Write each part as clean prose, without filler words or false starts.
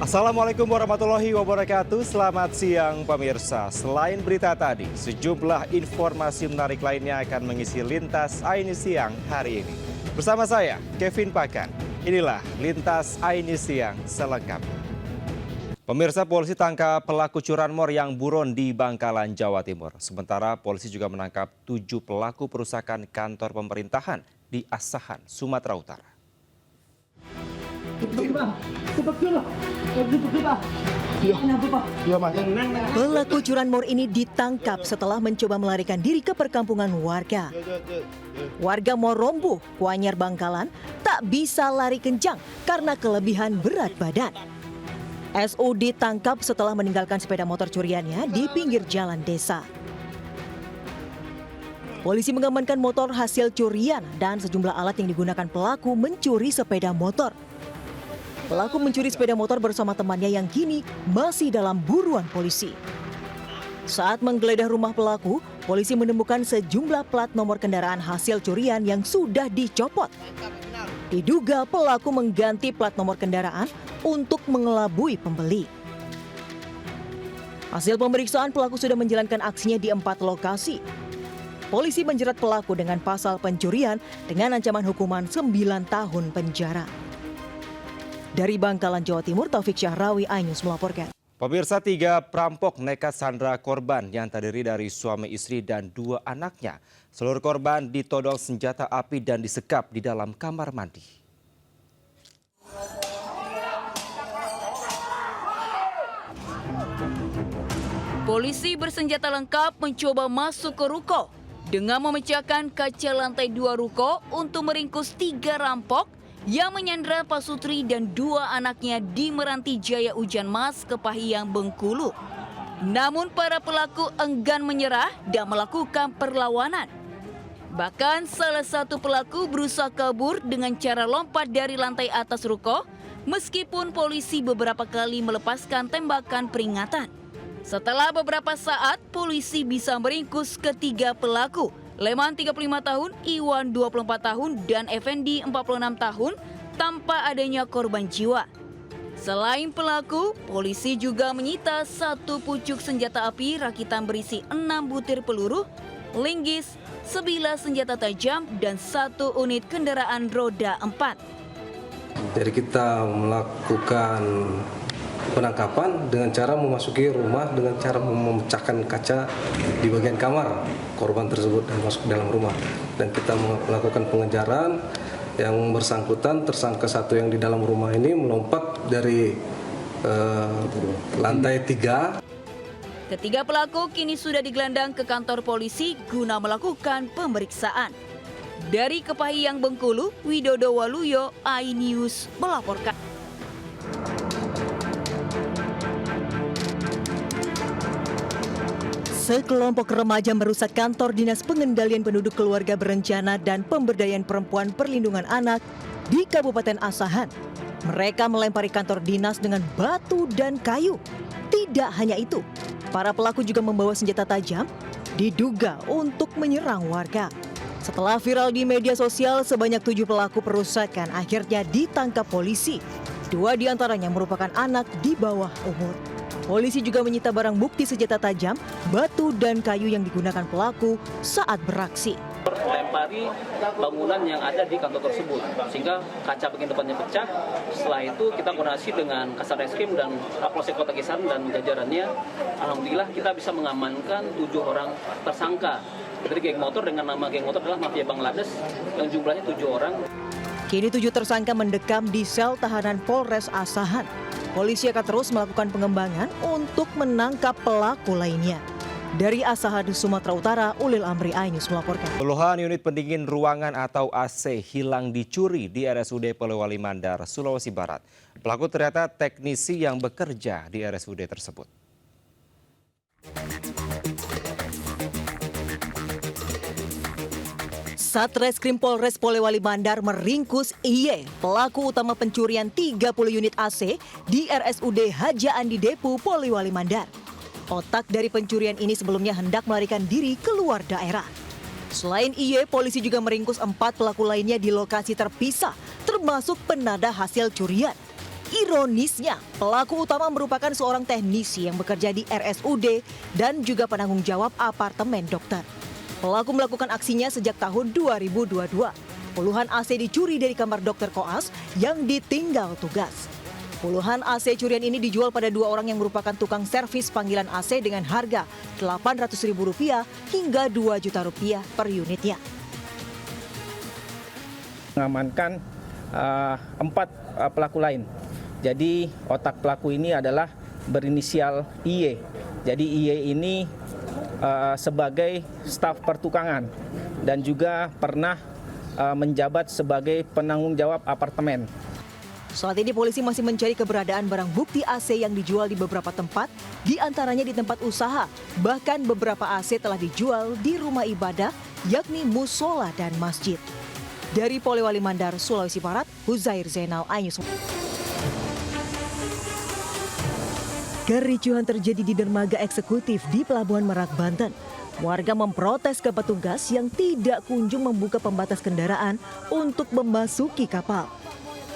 Assalamualaikum warahmatullahi wabarakatuh. Selamat siang pemirsa. Selain berita tadi, sejumlah informasi menarik lainnya akan mengisi Lintas Aini Siang hari ini. Bersama saya, Kevin Pakan. Inilah Lintas Aini Siang selengkapnya. Pemirsa, polisi tangkap pelaku curanmor yang buron di Bangkalan, Jawa Timur. Sementara polisi juga menangkap 7 pelaku perusakan kantor pemerintahan di Asahan, Sumatera Utara. Pelaku curanmor ini ditangkap setelah mencoba melarikan diri ke perkampungan warga. Warga Morombo, Kuanyar Bangkalan, tak bisa lari kencang karena kelebihan berat badan. SO ditangkap setelah meninggalkan sepeda motor curiannya di pinggir jalan desa. Polisi mengamankan motor hasil curian dan sejumlah alat yang digunakan pelaku mencuri sepeda motor. Pelaku mencuri sepeda motor bersama temannya yang kini masih dalam buruan polisi. Saat menggeledah rumah pelaku, polisi menemukan sejumlah plat nomor kendaraan hasil curian yang sudah dicopot. Diduga pelaku mengganti plat nomor kendaraan untuk mengelabui pembeli. Hasil pemeriksaan, pelaku sudah menjalankan aksinya di 4 lokasi. Polisi menjerat pelaku dengan pasal pencurian dengan ancaman hukuman 9 tahun penjara. Dari Bangkalan, Jawa Timur, Taufik Syahrawi, iNews melaporkan. Pemirsa, 3 perampok nekat sandra korban yang terdiri dari suami istri dan 2 anaknya. Seluruh korban ditodong senjata api dan disekap di dalam kamar mandi. Polisi bersenjata lengkap mencoba masuk ke ruko dengan memecahkan kaca lantai 2 ruko untuk meringkus 3 rampok yang menyandra Pak Sutri dan 2 anaknya di Meranti Jaya Ujan Mas, Kepahiyang, Bengkulu. Namun para pelaku enggan menyerah dan melakukan perlawanan. Bahkan salah satu pelaku berusaha kabur dengan cara lompat dari lantai atas ruko, meskipun polisi beberapa kali melepaskan tembakan peringatan. Setelah beberapa saat, polisi bisa meringkus ketiga pelaku, Leman 35 tahun, Iwan 24 tahun, dan Effendi 46 tahun, tanpa adanya korban jiwa. Selain pelaku, polisi juga menyita 1 pucuk senjata api rakitan berisi 6 butir peluru, linggis, 11 senjata tajam, dan 1 unit kendaraan roda 4. Jadi kita melakukan penangkapan dengan cara memasuki rumah dengan cara memecahkan kaca di bagian kamar korban tersebut dan masuk ke dalam rumah. Dan kita melakukan pengejaran yang bersangkutan, tersangka 1 yang di dalam rumah ini melompat dari lantai 3. Ketiga pelaku kini sudah digelandang ke kantor polisi guna melakukan pemeriksaan. Dari Kepahiyang, Bengkulu, Widodo Waluyo, iNews melaporkan. Sekelompok remaja merusak kantor Dinas Pengendalian Penduduk Keluarga Berencana dan Pemberdayaan Perempuan Perlindungan Anak di Kabupaten Asahan. Mereka melempari kantor dinas dengan batu dan kayu. Tidak hanya itu, para pelaku juga membawa senjata tajam, diduga untuk menyerang warga. Setelah viral di media sosial, sebanyak 7 pelaku perusakan akhirnya ditangkap polisi. 2 diantaranya merupakan anak di bawah umur. Polisi juga menyita barang bukti senjata tajam, batu, dan kayu yang digunakan pelaku saat beraksi. Melempari bangunan yang ada di kantor tersebut, sehingga kaca bagian depannya pecah. Setelah itu kita koordinasi dengan Kasarreskrim dan Kapolsek Kota Kisaran dan jajarannya. Alhamdulillah kita bisa mengamankan 7 orang tersangka dari geng motor dengan nama geng motor adalah Mafia Bangladesh yang jumlahnya 7 orang. Kini 7 tersangka mendekam di sel tahanan Polres Asahan. Polisi akan terus melakukan pengembangan untuk menangkap pelaku lainnya. Dari Asahan, Sumatera Utara, Ulil Amri, iNews melaporkan. Puluhan unit pendingin ruangan atau AC hilang dicuri di RSUD Polewali Mandar, Sulawesi Barat. Pelaku ternyata teknisi yang bekerja di RSUD tersebut. Satreskrim Polres Polewali Mandar meringkus IY, pelaku utama pencurian 30 unit AC di RSUD Haja Andi Depu, Polewali Mandar. Otak dari pencurian ini sebelumnya hendak melarikan diri keluar daerah. Selain IY, polisi juga meringkus 4 pelaku lainnya di lokasi terpisah, termasuk penada hasil curian. Ironisnya, pelaku utama merupakan seorang teknisi yang bekerja di RSUD dan juga penanggung jawab apartemen dokter. Pelaku melakukan aksinya sejak tahun 2022. Puluhan AC dicuri dari kamar dokter koas yang ditinggal tugas. Puluhan AC curian ini dijual pada dua orang yang merupakan tukang servis panggilan AC dengan harga Rp800.000 hingga Rp2 juta per unitnya. Mengamankan 4 pelaku lain. Jadi otak pelaku ini adalah berinisial IY. Jadi IY ini sebagai staf pertukangan dan juga pernah menjabat sebagai penanggung jawab apartemen. Saat ini polisi masih mencari keberadaan barang bukti AC yang dijual di beberapa tempat, di antaranya di tempat usaha. Bahkan beberapa AC telah dijual di rumah ibadah, yakni musola dan masjid. Dari Polewali Mandar, Sulawesi Barat, Huzair Zainal, iNews. Kericuhan terjadi di dermaga eksekutif di Pelabuhan Merak, Banten. Warga memprotes ke petugas yang tidak kunjung membuka pembatas kendaraan untuk memasuki kapal.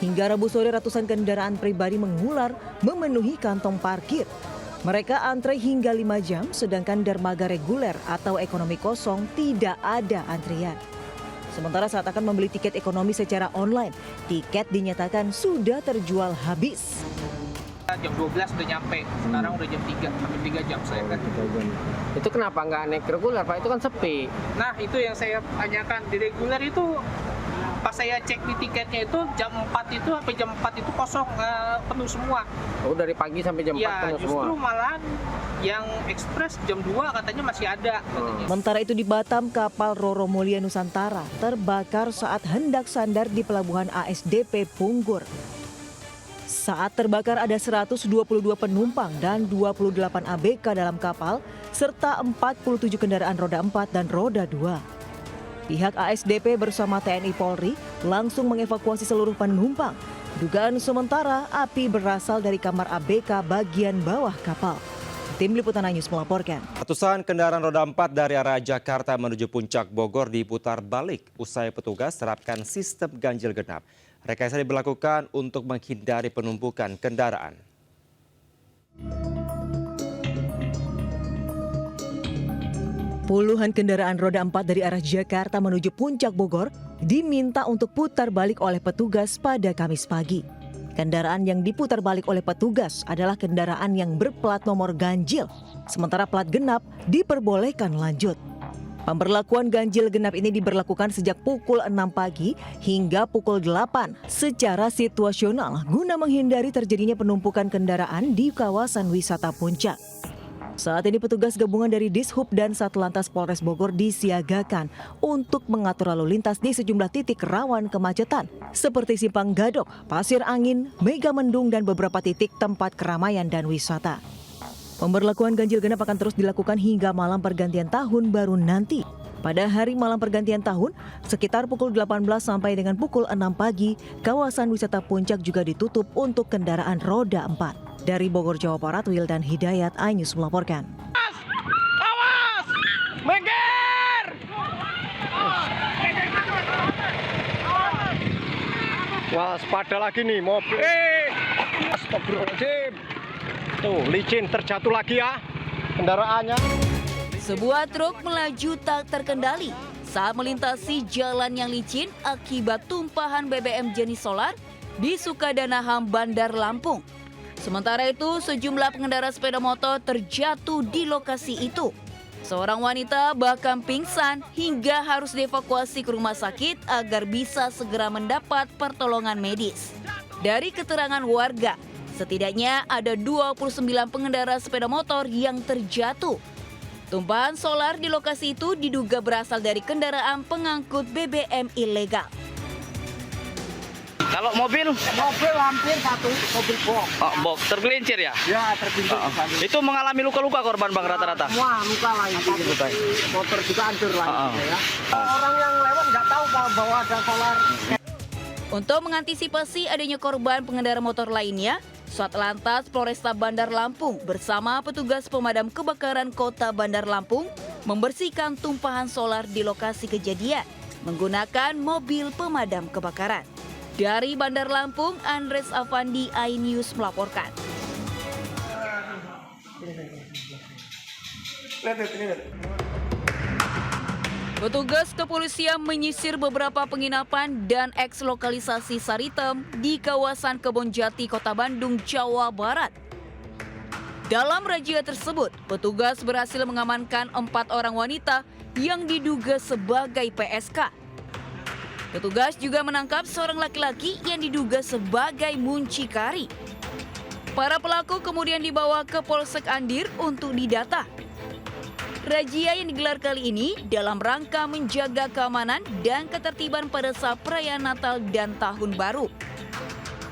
Hingga Rabu sore ratusan kendaraan pribadi mengular memenuhi kantong parkir. Mereka antre hingga 5 jam, sedangkan dermaga reguler atau ekonomi kosong tidak ada antrian. Sementara saat akan membeli tiket ekonomi secara online, tiket dinyatakan sudah terjual habis. Jam 12 udah nyampe, sekarang udah jam 3, hampir 3 jam saya kan. Itu kenapa nggak naik reguler Pak? Itu kan sepi. Nah itu yang saya tanyakan, di reguler itu pas saya cek di tiketnya itu jam 4 itu sampai jam 4 itu kosong, penuh semua. Oh dari pagi sampai jam 4 Ya penuh semua? justru malahan yang ekspres jam 2 katanya masih ada. Katanya. Sementara itu di Batam, kapal Roro Mulia Nusantara terbakar saat hendak sandar di pelabuhan ASDP Punggur. Saat terbakar ada 122 penumpang dan 28 ABK dalam kapal, serta 47 kendaraan roda 4 dan roda 2. Pihak ASDP bersama TNI Polri langsung mengevakuasi seluruh penumpang. Dugaan sementara api berasal dari kamar ABK bagian bawah kapal. Tim Liputan iNews melaporkan. Ratusan kendaraan roda 4 dari arah Jakarta menuju Puncak Bogor diputar balik usai petugas terapkan sistem ganjil genap. Rekayasa diberlakukan untuk menghindari penumpukan kendaraan. Puluhan kendaraan roda 4 dari arah Jakarta menuju Puncak Bogor diminta untuk putar balik oleh petugas pada Kamis pagi. Kendaraan yang diputar balik oleh petugas adalah kendaraan yang berplat nomor ganjil, sementara plat genap diperbolehkan lanjut. Pemberlakuan ganjil genap ini diberlakukan sejak pukul 6 pagi hingga pukul 8 secara situasional guna menghindari terjadinya penumpukan kendaraan di kawasan wisata Puncak. Saat ini petugas gabungan dari Dishub dan Satlantas Polres Bogor disiagakan untuk mengatur lalu lintas di sejumlah titik rawan kemacetan seperti Simpang Gadok, Pasir Angin, Megamendung dan beberapa titik tempat keramaian dan wisata. Pemberlakuan ganjil genap akan terus dilakukan hingga malam pergantian tahun baru nanti. Pada hari malam pergantian tahun, sekitar pukul 18 sampai dengan pukul 6 pagi, kawasan wisata Puncak juga ditutup untuk kendaraan roda 4. Dari Bogor, Jawa Barat, Wildan Hidayat, iNews melaporkan. Awas! Meger! Waspada lagi nih mobil. Astagfirullahaladzim. Tuh, licin terjatuh lagi ya kendaraannya. Sebuah truk melaju tak terkendali saat melintasi jalan yang licin akibat tumpahan BBM jenis solar di Sukadanaham, Bandar Lampung. Sementara itu, sejumlah pengendara sepeda motor terjatuh di lokasi itu. Seorang wanita bahkan pingsan hingga harus dievakuasi ke rumah sakit agar bisa segera mendapat pertolongan medis. Dari keterangan warga, setidaknya ada 29 pengendara sepeda motor yang terjatuh. Tumpahan solar di lokasi itu diduga berasal dari kendaraan pengangkut BBM ilegal. Kalau mobil? Mobil hampir satu, mobil box. Oh, box tergelincir ya? Ya tergelincir. Itu mengalami luka-luka korban Bang rata-rata? Semua luka lah itu. Motor juga hancur lah ya. Orang yang lewat nggak tahu bahwa ada solar. Untuk mengantisipasi adanya korban pengendara motor lainnya, Satlantas Polresta Bandar Lampung bersama petugas pemadam kebakaran Kota Bandar Lampung membersihkan tumpahan solar di lokasi kejadian menggunakan mobil pemadam kebakaran. Dari Bandar Lampung, Andres Avandi, iNews melaporkan. Petugas kepolisian menyisir beberapa penginapan dan eks-lokalisasi Saritem di kawasan Kebonjati, Kota Bandung, Jawa Barat. Dalam razia tersebut, petugas berhasil mengamankan 4 orang wanita yang diduga sebagai PSK. Petugas juga menangkap seorang laki-laki yang diduga sebagai muncikari. Para pelaku kemudian dibawa ke Polsek Andir untuk didata. Razia yang digelar kali ini dalam rangka menjaga keamanan dan ketertiban pada saat perayaan Natal dan Tahun Baru.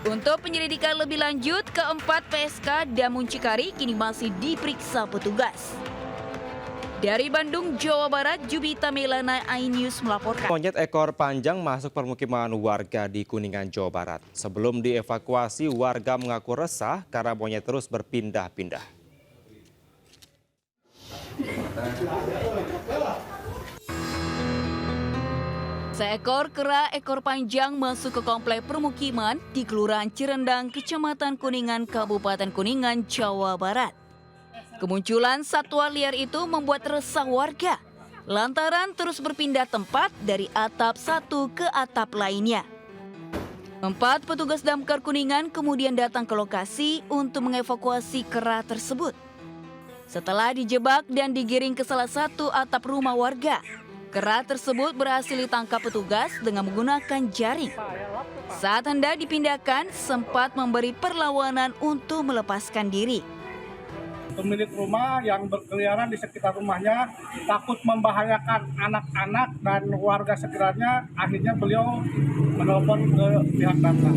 Untuk penyelidikan lebih lanjut, keempat PSK dan muncikari kini masih diperiksa petugas. Dari Bandung, Jawa Barat, Jubita Melana, iNews melaporkan. Monyet ekor panjang masuk permukiman warga di Kuningan, Jawa Barat. Sebelum dievakuasi, warga mengaku resah karena monyet terus berpindah-pindah. Seekor kera ekor panjang masuk ke komplek permukiman di Kelurahan Cirendang, Kecamatan Kuningan, Kabupaten Kuningan, Jawa Barat. Kemunculan satwa liar itu membuat resah warga lantaran terus berpindah tempat dari atap satu ke atap lainnya. 4 petugas damkar Kuningan kemudian datang ke lokasi untuk mengevakuasi kera tersebut. Setelah dijebak dan digiring ke salah satu atap rumah warga, kera tersebut berhasil ditangkap petugas dengan menggunakan jaring. Saat hendak dipindahkan, sempat memberi perlawanan untuk melepaskan diri. Pemilik rumah yang berkeliaran di sekitar rumahnya takut membahayakan anak-anak dan warga sekitarnya, akhirnya beliau menelpon ke pihak damkar.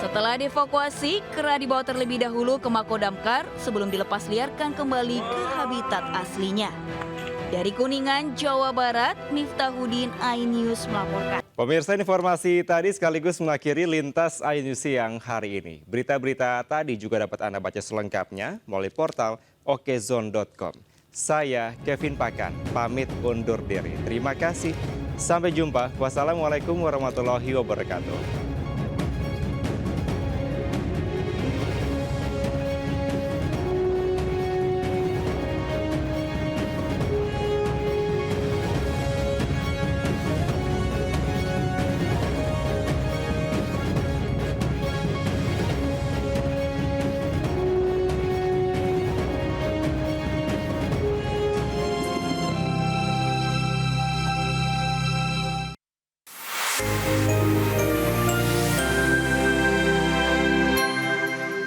Setelah dievakuasi, kera dibawa terlebih dahulu ke Mako Damkar sebelum dilepas liarkan kembali ke habitat aslinya. Dari Kuningan, Jawa Barat, Miftahudin, iNews melaporkan. Pemirsa, informasi tadi sekaligus mengakhiri Lintas iNews siang hari ini. Berita-berita tadi juga dapat Anda baca selengkapnya melalui portal okezone.com. Saya Kevin Pakan, pamit undur diri. Terima kasih. Sampai jumpa. Wassalamualaikum warahmatullahi wabarakatuh.